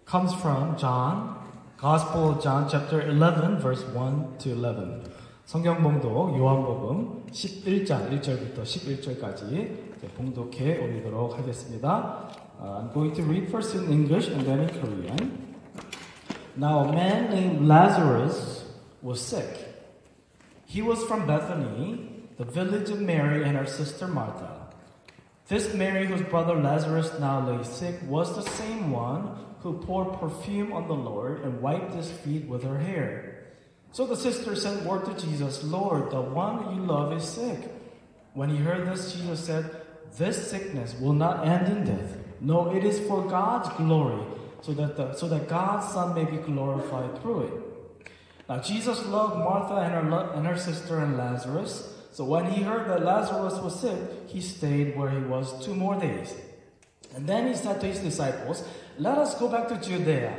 comes from John, Gospel of John, chapter 11, verse 1 to 11. 성경 봉독 요한복음 11장 1절부터 11절까지 봉독해 올리도록 하겠습니다. I'm going to read first in English and then in Korean. Now a man named Lazarus was sick. He was from Bethany, the village of Mary and her sister Martha. This Mary, whose brother Lazarus now lay sick, was the same one who poured perfume on the Lord and wiped his feet with her hair. So the sister sent word to Jesus, Lord, the one you love is sick. When he heard this, Jesus said, this sickness will not end in death. No, it is for God's glory, so that God's Son may be glorified through it. Now Jesus loved Martha and her sister and Lazarus. So when he heard that Lazarus was sick, he stayed where he was 2 more days. And then he said to his disciples, let us go back to Judea.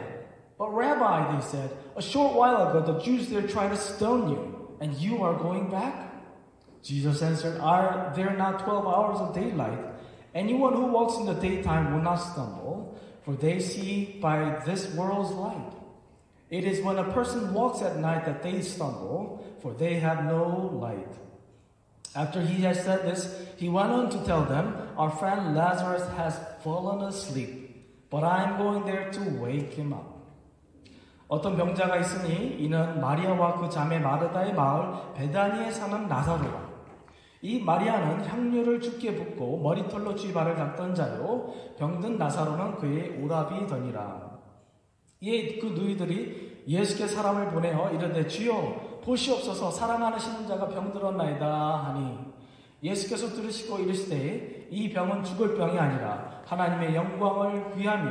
But Rabbi, they said, a short while ago the Jews there tried to stone you, and you are going back? Jesus answered, are there not 12 hours of daylight? Anyone who walks in the daytime will not stumble, for they see by this world's light. It is when a person walks at night that they stumble, for they have no light. After he had said this, he went on to tell them, our friend Lazarus has fallen asleep, but I am going there to wake him up. 어떤 병자가 있으니 이는 마리아와 그 자매 마르다의 마을 베다니에 사는 나사로라. 이 마리아는 향료를 죽게 붓고 머리털로 쥐발을 닦던 자요, 병든 나사로는 그의 오라비더니라. 이에 그 누이들이 예수께 사람을 보내어 이르되 주여 보시옵소서 사랑하시는 자가 병들었나이다 하니 예수께서 들으시고 이르시되 이 병은 죽을 병이 아니라 하나님의 영광을 위하며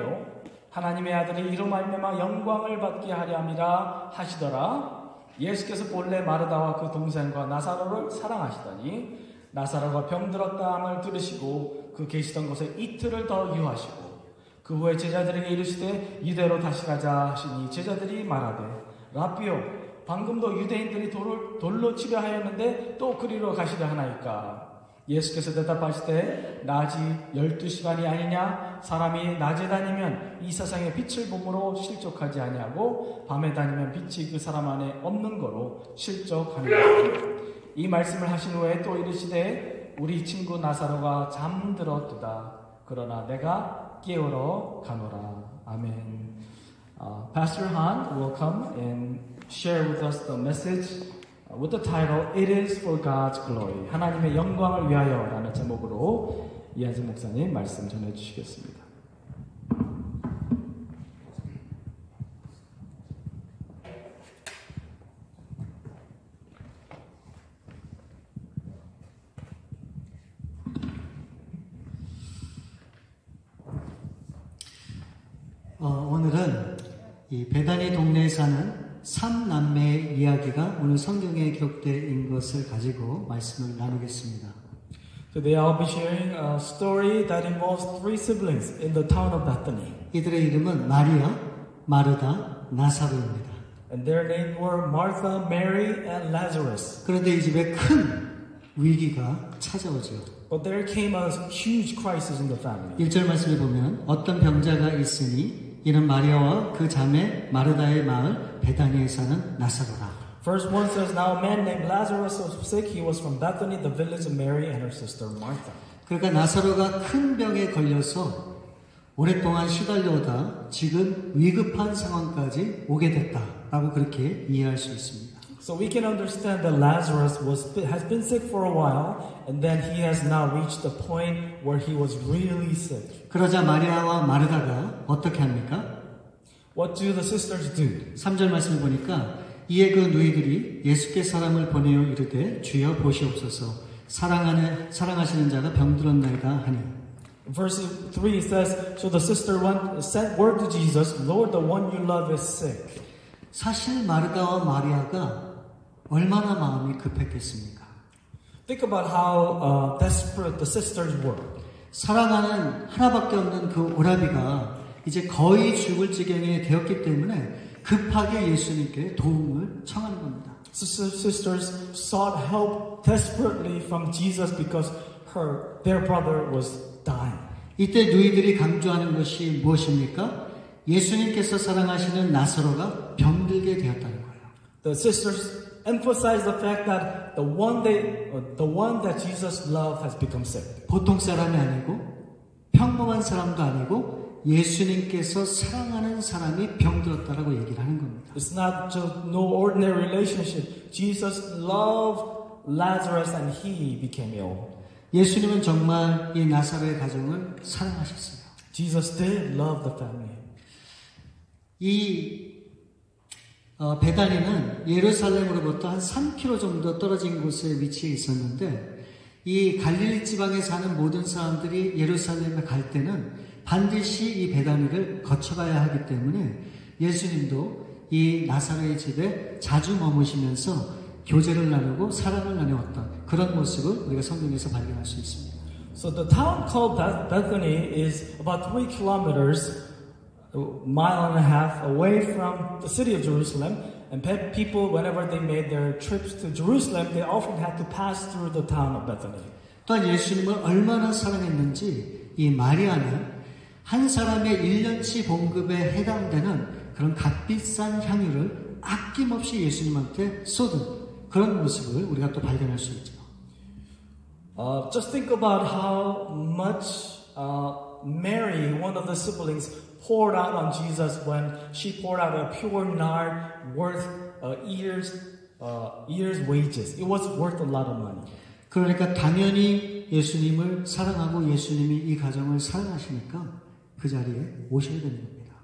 하나님의 아들이 이로 말미암아 영광을 받게 하려 함이라 하시더라. 예수께서 본래 마르다와 그 동생과 나사로를 사랑하시더니 나사로가 병들었다 함을 들으시고 그 계시던 곳에 이틀을 더 유하시고 그 후에 제자들에게 이르시되 이대로 다시 가자 하시니 제자들이 말하되 라비오 방금도 유대인들이 돌로 치려 하였는데 또 그리로 가시려 하나이까? 예수께서 대답하시되 낮이 12시간이 아니냐? 사람이 낮에 다니면 이 세상의 빛을 보므로 실족하지 아니하고 밤에 다니면 빛이 그 사람 안에 없는 거로 실족하니라. 이 말씀을 하신 후에 또 이르시되 우리 친구 나사로가 잠들었도다. 그러나 내가 깨우러 가노라. 아멘. Pastor Han will come and share with us the message with the title It is for God's glory. 하나님의 영광을 위하여라는 제목으로 이한승 목사님 말씀 전해 주시겠습니다. 오늘은 이 베다니 동네에 사는 3남매의 이야기가 오늘 성경에 기록되어 있는 것을 가지고 말씀을 나누겠습니다. Today I'll be sharing a story that involves 3 siblings in the town of Bethany. 이들의 이름은 마리아, 마르다, 나사로입니다. And their names were Martha, Mary, and Lazarus. 그런데 이 집에 큰 위기가 찾아오죠. But there came a huge crisis in the family. 1절 말씀에 보면 어떤 병자가 있으니 이는 마리아와 그 자매 마르다의 마을 베다니에 사는 나사로라. Verse 1 says, Now a man named Lazarus was sick. He was from Bethany, the village of Mary and her sister Martha. 그러니까 나사로가 큰 병에 걸려서 오랫동안 시달려오다 지금 위급한 상황까지 오게 됐다라고 그렇게 이해할 수 있습니다. So we can understand that Lazarus has been sick for a while, and then he has now reached the point where he was really sick. 그러자 마리아와 마르다가 어떻게 합니까? What do the sisters do? 3절 말씀을 보니까 이에 그 누이들이 예수께 사람을 보내어 이르되 주여 보시옵소서 사랑하시는 자가 병들었나이다 하니. Verse 3 says, So the sister sent word to Jesus, Lord, the one you love is sick. 사실 마르다와 마리아가 얼마나 마음이 급했겠습니까? Think about how desperate the sisters were. 사랑하는 하나밖에 없는 그 오라비가 이제 거의 죽을 지경에 되었기 때문에 급하게 예수님께 도움을 청하는 겁니다. Sisters sought help desperately from Jesus because their brother was dying. 이때 누이들이 강조하는 것이 무엇입니까? 예수님께서 사랑하시는 나사로가 병들게 되었다는 거예요. The sisters emphasize the fact that the one that Jesus loved has become sick. 보통 사람이 아니고 평범한 사람도 아니고 예수님께서 사랑하는 사람이 병들었다라고 얘기를 하는 겁니다. It's not just no ordinary relationship. Jesus loved Lazarus and he became ill. 예수님은 정말 이 나사로의 가정을 사랑하셨어요. Jesus did love the family. 이 베다니는 예루살렘으로부터 한 3km 정도 떨어진 곳에 위치해 있었는데 이 갈릴리 지방에 사는 모든 사람들이 예루살렘에 갈 때는 반드시 이 베다니를 거쳐가야 하기 때문에 예수님도 이 나사로의 집에 자주 머무시면서 교제를 나누고 사랑을 나누었던 그런 모습을 우리가 성경에서 발견할 수 있습니다. So the town called Bethany is about 3 kilometers, a mile and a half away from the city of Jerusalem. And people, whenever they made their trips to Jerusalem, they often had to pass through the town of Bethany. 또한 예수님을 얼마나 사랑했는지 이 마리아는 한 사람의 1년치 봉급에 해당되는 그런 값비싼 향유를 아낌없이 예수님한테 쏟은 그런 모습을 우리가 또 발견할 수 있죠. Just think about how much Mary, one of the siblings, poured out on Jesus when she poured out a pure nard worth years' wages. It was worth a lot of money. 그러니까 당연히 예수님을 사랑하고 예수님이 이 가정을 사랑하시니까 그 자리에 오셔야 되는 겁니다.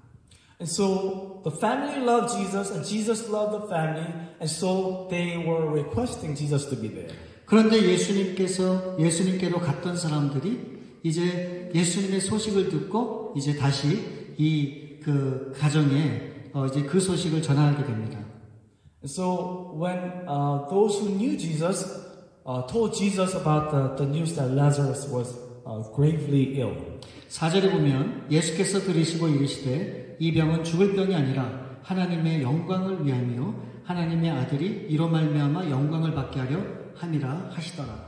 And so the family loved Jesus and Jesus loved the family, and so they were requesting Jesus to be there. 그런데 예수님께로 갔던 사람들이 이제 예수님의 소식을 듣고 이제 다시 이 그 가정에 이제 그 소식을 전하게 됩니다. And so when those who knew Jesus told Jesus about the news that Lazarus was gravely ill. 4절에 보면 예수께서 들으시고 이르시되 이 병은 죽을 병이 아니라 하나님의 영광을 위함이요 하나님의 아들이 이로 말미암아 영광을 받게 하려 함이라 하시더라.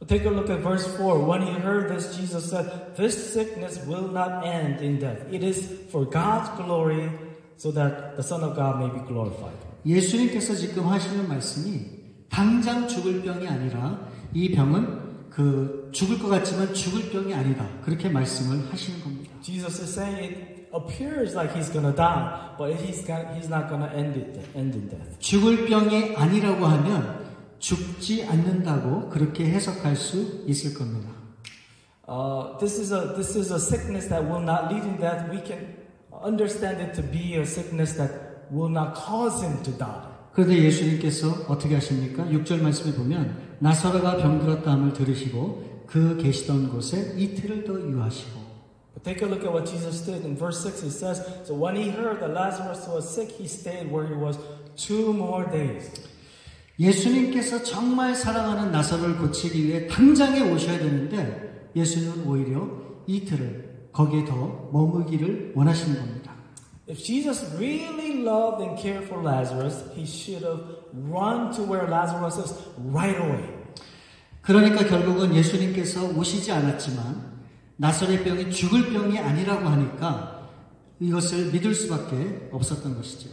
Take a look at verse 4. When he heard this, Jesus said, "This sickness will not end in death. It is for God's glory, so that the Son of God may be glorified." 예수님께서 지금 하시는 말씀이 당장 죽을 병이 아니라 이 병은 그 죽을 것 같지만 죽을 병이 아니다. 그렇게 말씀을 하시는 겁니다. Jesus is saying it appears like he's going to die, but he's not going to end in death. 죽을 병이 아니라고 하면 죽지 않는다고 그렇게 해석할 수 있을 겁니다. This is a sickness that will not lead in death. We can understand it to be a sickness that will not cause him to die. 그런데 예수님께서 어떻게 하십니까? 6절 말씀에 보면 나사로가 병들었다함을 들으시고 그 계시던 곳에 이틀을 더 유하시고. But take a look at what Jesus did. In verse 6 it says, "So when he heard that Lazarus was sick, he stayed where he was 2 more days." 예수님께서 정말 사랑하는 나사로를 고치기 위해 당장에 오셔야 되는데 예수님은 오히려 이틀을 거기에 더 머무기를 원하시는 겁니다. If Jesus really loved and cared for Lazarus, he should have run to where Lazarus is right away. 그러니까 결국은 예수님께서 오시지 않았지만 나사로의 병이 죽을 병이 아니라고 하니까 이것을 믿을 수밖에 없었던 것이죠.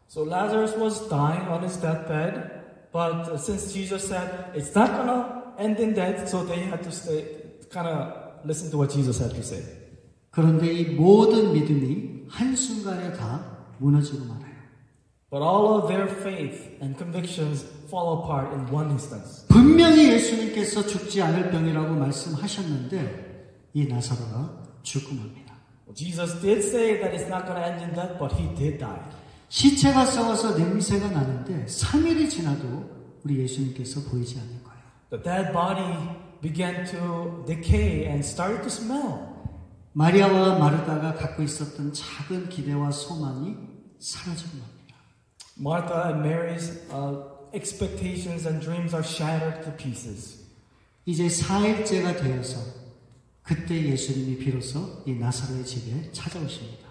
So Lazarus was dying on his deathbed, but since Jesus said it's not gonna end in death, so they had to kind of listen to what Jesus had to say. 그런데 이 모든 믿음이 한순간에 다 무너지고 말아요. But all of their faith and convictions fall apart in one instance. 분명히 예수님께서 죽지 않을 병이라고 말씀하셨는데 이 나사로가 죽고 맙니다. Jesus did say that it's not going to end in death, but he did die. 시체가 썩어서 냄새가 나는데 3일이 지나도 우리 예수님께서 보이지 않는 거예요. The dead body began to decay and started to smell. 마리아와 마르다가 갖고 있었던 작은 기대와 소망이 사라지고 맙니다. Martha and Mary's expectations and dreams are shattered to pieces. 이제 4일째가 되어서 그때 예수님이 비로소 이 나사로의 집에 찾아오십니다.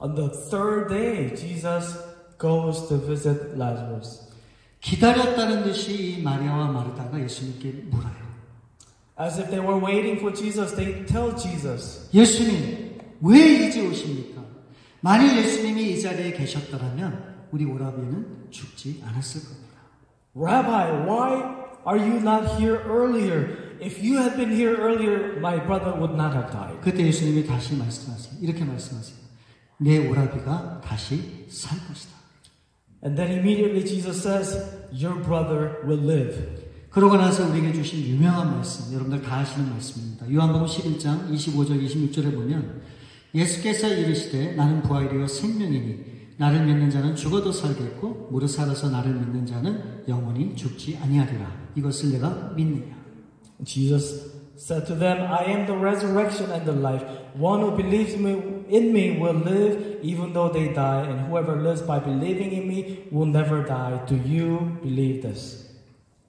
On the 3rd day, Jesus goes to visit Lazarus. 기다렸다는 듯이 이 마리아와 마르다가 예수님께 물어요. As if they were waiting for Jesus, they tell Jesus, 예수님, 왜 이제 오십니까? 만일 예수님이 이 자리에 계셨더라면 우리 오라비는 죽지 않았을 겁니다. Rabbi, why are you not here earlier? If you had been here earlier, my brother would not have died. 그때 예수님이 다시 말씀하세요. 이렇게 말씀하세요. 내 오라비가 다시 살 것이다. And then immediately Jesus says, your brother will live. 그러고 나서 우리에게 주신 유명한 말씀, 여러분들 다 아시는 말씀입니다. 요한복음 11장 25절 26절에 보면 예수께서 이르시되 나는 부활이요 생명이니 나를 믿는 자는 죽어도 살겠고 무릇 살아서 나를 믿는 자는 영원히 죽지 아니하리라. 이것을 내가 믿느냐. Jesus said to them, I am the resurrection and the life. One who believes in me will live even though they die, and whoever lives by believing in me will never die. Do you believe this?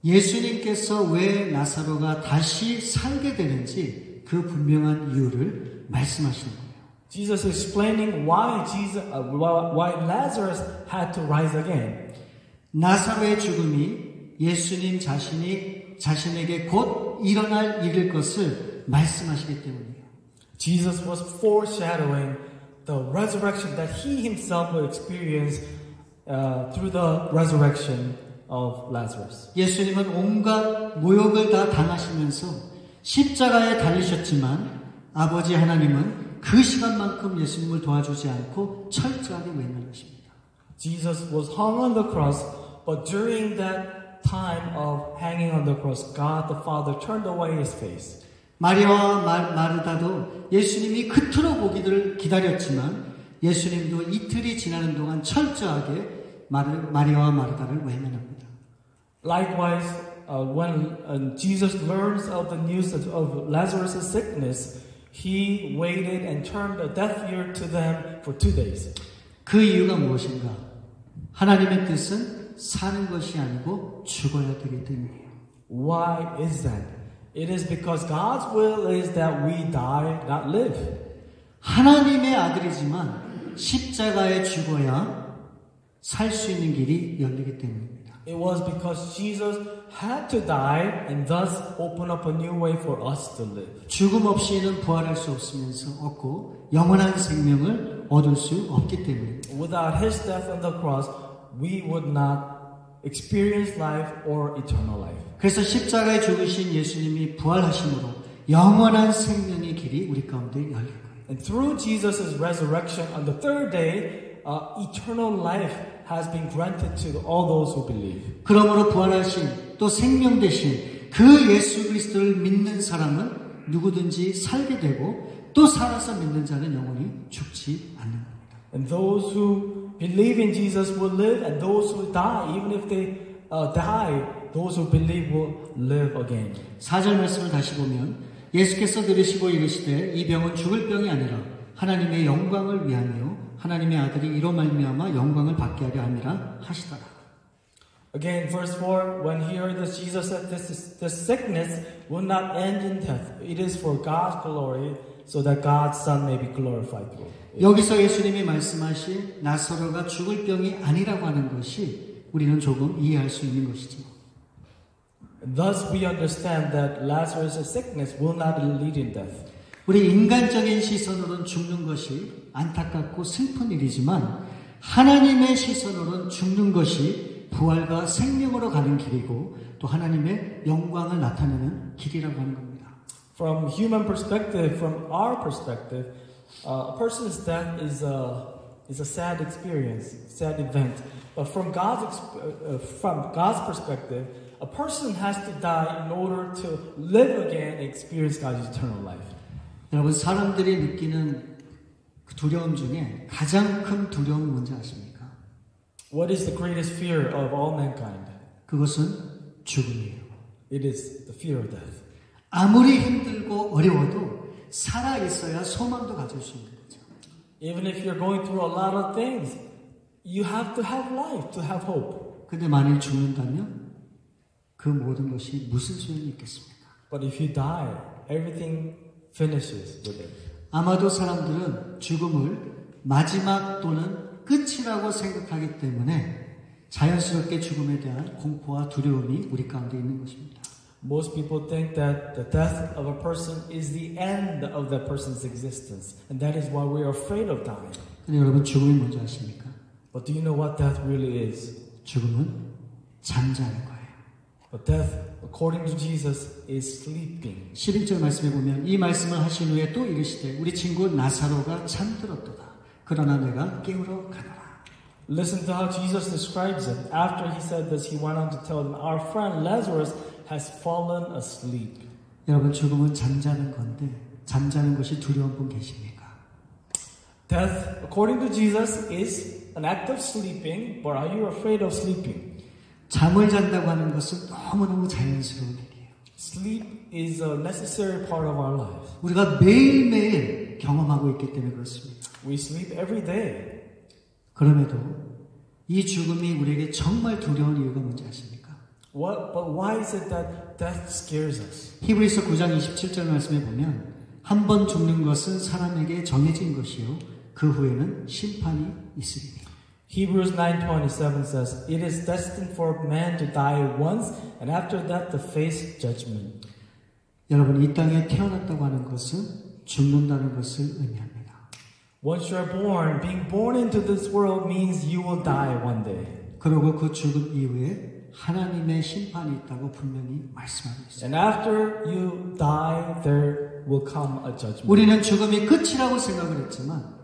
예수님께서 왜 나사로가 다시 살게 되는지 그 분명한 이유를 말씀하시는 거예요. Jesus is explaining why Lazarus had to rise again. 나사로의 죽음이 예수님 자신에게 곧 일어날 일일 것을 말씀하시기 때문이에요. Jesus was foreshadowing the resurrection that he himself will experience through the resurrection of Lazarus. 예수님은 온갖 모욕을 다 당하시면서 십자가에 달리셨지만 아버지 하나님은 그 시간만큼 예수님을 도와주지 않고 철저하게 외면하십니다. Jesus was hung on the cross, but during that time of hanging on the cross, God the Father turned away his face. 마리아와 마르다도 예수님이 그토록 오기를 기다렸지만 예수님도 이틀이 지나는 동안 철저하게 마리아와 마르다를 외면합니다. Likewise, when Jesus learns of the news of Lazarus' sickness, he waited and turned a deaf ear to them for 2 days. 그 이유가 무엇인가? 하나님의 뜻은 사는 것이 아니고 죽어야 되기 때문이에요. Why is that? It is because God's will is that we die, not live. 하나님의 아들이지만 십자가에 죽어야 살 수 있는 길이 열리기 때문입니다. It was because Jesus had to die and thus open up a new way for us to live. 죽음 없이는 부활할 수 없고 영원한 생명을 얻을 수 없기 때문입니다. Without his death on the cross, we would not experience life or eternal life. 그래서 십자가에 죽으신 예수님이 부활하심으로 영원한 생명의 길이 우리 가운데 열릴 거예요. And through Jesus' resurrection on the third day, eternal life has been granted to all those who believe. 그러므로 부활하신 또 생명 되신 그 예수 그리스도를 믿는 사람은 누구든지 살게 되고 또 살아서 믿는 자는 영원히 죽지 않는 겁니다. And those who believe in Jesus will live, and those who die, even if they die, those who believe will live again. 4절 말씀을 다시 보면 예수께서 들으시고 이르시되 이 병은 죽을 병이 아니라 하나님의 영광을 위하며 하나님의 아들이 이로 말미암아 영광을 받게 하려 함이라 하시더라. Again, verse 4, when he heard this, Jesus said, this sickness will not end in death. It is for God's glory, so that God's Son may be glorified through it. 여기서 예수님이 말씀하신 나사로가 죽을 병이 아니라고 하는 것이 우리는 조금 이해할 수 있는 것이죠. Thus we understand that Lazarus' sickness will not lead in death. 우리 인간적인 시선으로는 죽는 것이 안타깝고 슬픈 일이지만 하나님의 시선으로는 죽는 것이 부활과 생명으로 가는 길이고 또 하나님의 영광을 나타내는 길이라고 하는 겁니다. From human perspective, from our perspective, a person's death is a sad experience, sad event. But from God's perspective, a person has to die in order to live again and experience God's eternal life. 여러분 사람들이 느끼는 두려움 중에 가장 큰 두려움이 뭔지 아십니까? What is the greatest fear of all mankind? 그것은 죽음이에요. It is the fear of death. 아무리 힘들고 어려워도 살아 있어야 소망도 가질 수 있는 거죠. Even if you're going through a lot of things, you have to have life, to have hope. 근데 만일 죽는다면 그 모든 것이 무슨 소용이 있겠습니까? But if you die, everything finishes with it. 아마도 사람들은 죽음을 마지막 또는 끝이라고 생각하기 때문에 자연스럽게 죽음에 대한 공포와 두려움이 우리 가운데 있는 것입니다. Most people think that the death of a person is the end of that person's existence, and that is why we are afraid of dying. 근데 여러분 죽음이 뭔지 아십니까? But do you know what death really is? 죽음은 잠자는 거예요. But death, according to Jesus, is sleeping. 11절 말씀에 보면 이 말씀을 하신 후에 또 이르시되 우리 친구 나사로가 잠들었도다. 그러나 내가 깨우러 가노라. Listen to how Jesus describes it. After he said this, he went on to tell them, our friend Lazarus has fallen asleep. 여러분 죽음은 잠자는 건데 잠자는 것이 두려운 분 계십니까? Death, according to Jesus, is an act of sleeping, but are you afraid of sleeping? 잠을 잔다고 하는 것은 너무너무 자연스러운 일이에요. Sleep is a necessary part of our lives. 우리가 매일매일 경험하고 있기 때문에 그렇습니다. We sleep every day. 그럼에도 이 죽음이 우리에게 정말 두려운 이유가 뭔지 아십니까? But why is it that death scares us? 히브리서 9장 27절 말씀에 보면 한 번 죽는 것은 사람에게 정해진 것이요 그 후에는 심판이 있으리니. Hebrews 9:27 says, it is destined for man to die once, and after that to face judgment. 여러분 이 땅에 태어났다고 하는 것은 죽는다는 것을 의미합니다. Once you're born, being born into this world means you will die one day. 그리고 그 죽음 이후에 하나님의 심판이 있다고 분명히 말씀하고 있습니다. And after you die, there will come a judgment. 우리는 죽음이 끝이라고 생각을 했지만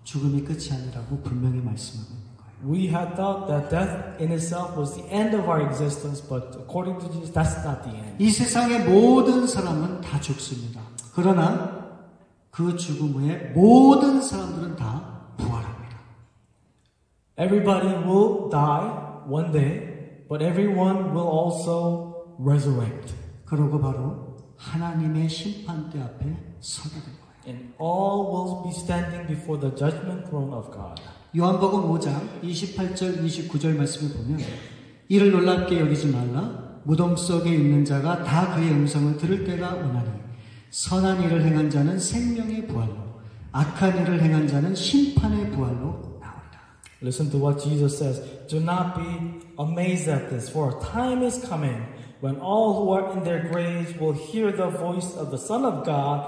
죽음이 끝이 아니라고 분명히 말씀하고 있는 거예요. We had thought that death in itself was the end of our existence, but according to Jesus, that's not the end. 이 세상의 모든 사람은 다 죽습니다. 그러나 그 죽음 후에 모든 사람들은 다 부활합니다. Everybody will die one day, but everyone will also resurrect. 그러고 바로 하나님의 심판대 앞에 서게 된 거예요. And all will be standing before the judgment throne of God. 요한복음 5장 28절 29절 말씀을 보면 이를 놀랍게 여기지 말라. 무덤 속에 있는 자가 다 그의 음성을 들을 때가 오나니 선한 일을 행한 자는 생명의 부활로 악한 일을 행한 자는 심판의 부활로 나오리라. Listen to what Jesus says. Do not be amazed at this, for a time is coming when all who are in their graves will hear the voice of the Son of God,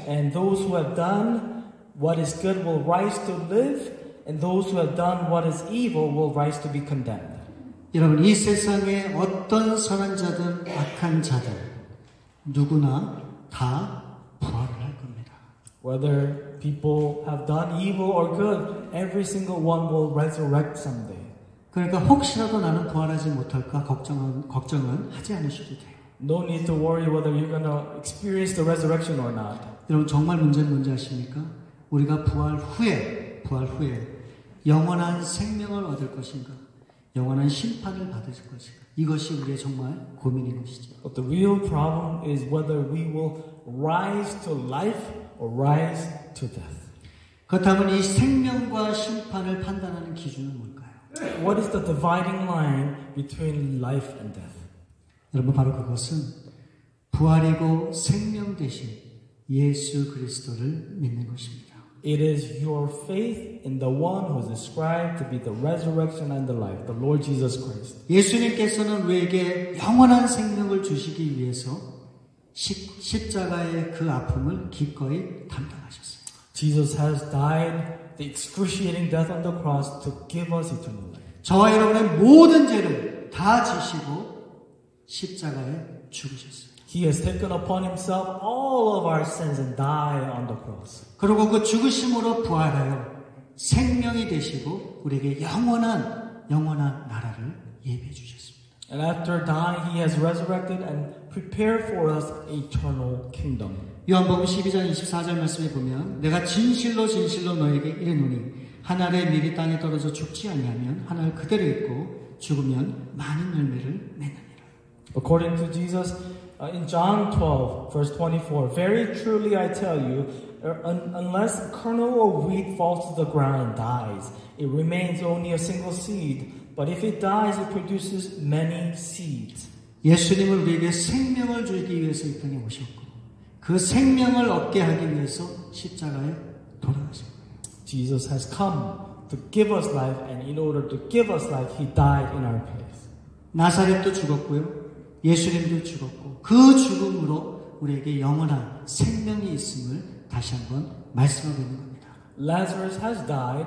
and those who have done what is good will rise to live, and those who have done what is evil will rise to be condemned. 여러분 이 세상에 어떤 선한 자든 악한 자든 누구나 다 부활을 할 겁니다. Whether people have done evil or good, every single one will resurrect someday. 그러니까 혹시라도 나는 부활하지 못할까 걱정은 하지 않으셔도 돼요. No need to worry whether you're going to experience the resurrection or not. 여러분 정말 문제는 뭔지 아십니까? 우리가 부활 후에 영원한 생명을 얻을 것인가? 영원한 심판을 받을 것인가? 이것이 우리의 정말 고민인 것이죠. But the real problem is whether we will rise to life or rise to death. 그렇다면 이 생명과 심판을 판단하는 기준은 뭘까요? What is the dividing line between life and death? 여러분 바로 그것은 부활이고 생명 되신 예수 그리스도를 믿는 것입니다. It is your faith in the one who is described to be the resurrection and the life, the Lord Jesus Christ. 예수님께서는 우리에게 영원한 생명을 주시기 위해서 십자가의 그 아픔을 기꺼이 담당하셨어요. Jesus has died the excruciating death on the cross to give us eternal life. 저와 여러분의 모든 죄를 다 지시고 십자가에 죽으셨어요. He has taken upon himself all of our sins and died on the cross. 그리고 그 죽으심으로 부활하여 생명이 되시고 우리에게 영원한 나라를 예비해 주셨습니다. And after dying, he has resurrected and prepared for us eternal kingdom. 요한복음 12장 24절 말씀에 보면 내가 진실로 너에게 이르노니 한 알의 밀이 땅에 떨어져 죽지 아니하면 한 알 그대로 있고 죽으면 많은 열매를 맺느니라. According to Jesus, in John 12, verse 24, very truly I tell you, unless a kernel of wheat falls to the ground and dies, it remains only a single seed. But if it dies, it produces many seeds. 예수님은 우리에게 생명을 주기 위해서 이 땅에 오셨고 그 생명을 얻게 하기 위해서 십자가에 돌아가신 거예요. Jesus has come to give us life, and in order to give us life, he died in our place. 나사렛도 죽었고요. 예수님도 죽었고 그 죽음으로 우리에게 영원한 생명이 있음을 다시 한번 말씀하고 있는 겁니다. Lazarus has died,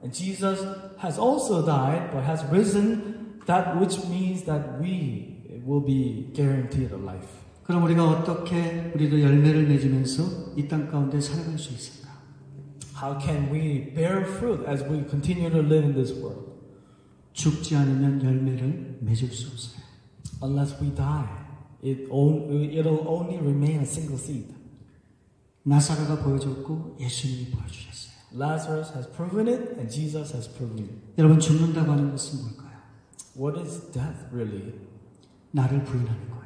and Jesus has also died, but has risen, that which means that we will be guaranteed a life. 그럼 우리가 어떻게 우리도 열매를 맺으면서 이 땅 가운데 살아갈 수 있을까? How can we bear fruit as we continue to live in this world? 죽지 않으면 열매를 맺을 수 없어요. Unless we die, it'll only remain a single seed. 나사로가 보여줬고 예수님이 보여주셨어요. Lazarus has proven it, and Jesus has proven it. 여러분 죽는다고 하는 것은 뭘까요? What is death really? 나를 부인하는 거예요.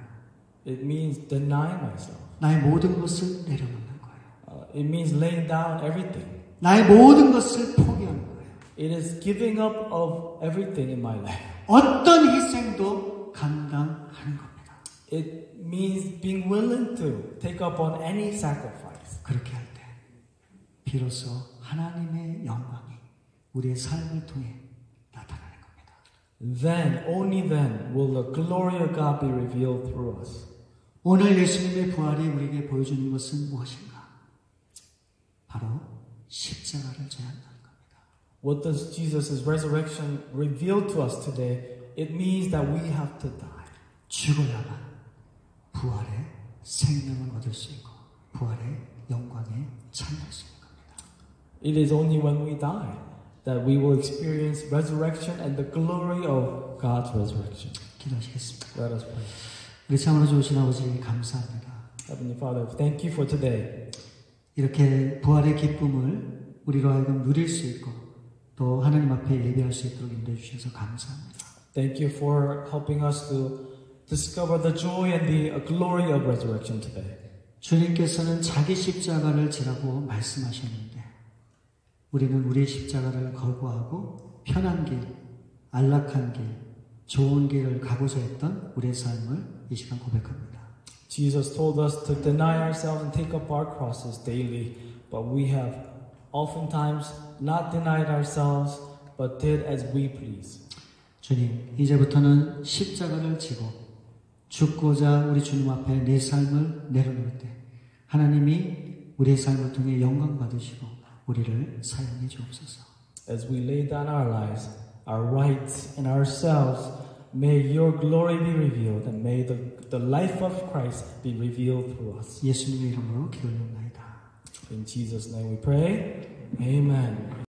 It means denying myself. 나의 모든 것을 내려놓는 거예요. It means laying down everything. 나의 모든 것을 포기하는 거예요. It is giving up of everything in my life. 어떤 희생도 감당하는 겁니다. It means being willing to take up on any sacrifice. 그렇게 할 때 비로소 하나님의 영광이 우리의 삶을 통해 나타나는 겁니다. Then, only then, will the glory of God be revealed through us. 오늘 예수님의 부활이 우리에게 보여주는 것은 무엇인가? 바로 십자가를 져야 한다는 겁니다. What does Jesus' resurrection reveal to us today? It means that we have to die. 죽어야만 부활의 생명을 얻을 수 있고 부활의 영광에 참여할 수 있는 겁니다. It is only when we die that we will experience resurrection and the glory of God's resurrection. 기도하시겠습니다. Let us pray. 우리 참으로 좋으신 아버지 감사합니다. Heavenly Father, thank you for today. 이렇게 부활의 기쁨을 우리로 하여금 누릴 수 있고 또 하나님 앞에 예배할 수 있도록 인도해 주셔서 감사합니다. Thank you for helping us to discover the joy and the glory of resurrection today. 주님께서는 자기 십자가를 지라고 말씀하셨는데 우리는 우리 십자가를 거부하고 편한 길, 안락한 길, 좋은 길을 가고자 했던 우리의 삶을 이 시간 고백합니다. Jesus told us to deny ourselves and take up our crosses daily, but we have oftentimes not denied ourselves, but did as we please. 주님, 이제부터는 십자가를 지고 죽고자 우리 주님 앞에 내 삶을 내려놓을 때 하나님이 우리의 삶을 통해 영광 받으시고 우리를 사용해 주옵소서. As we lay down our lives, our rights, and ourselves, may your glory be revealed, and may the life of Christ be revealed through us. 예수님의 이름으로 기도드립니다. In Jesus' name we pray. Amen.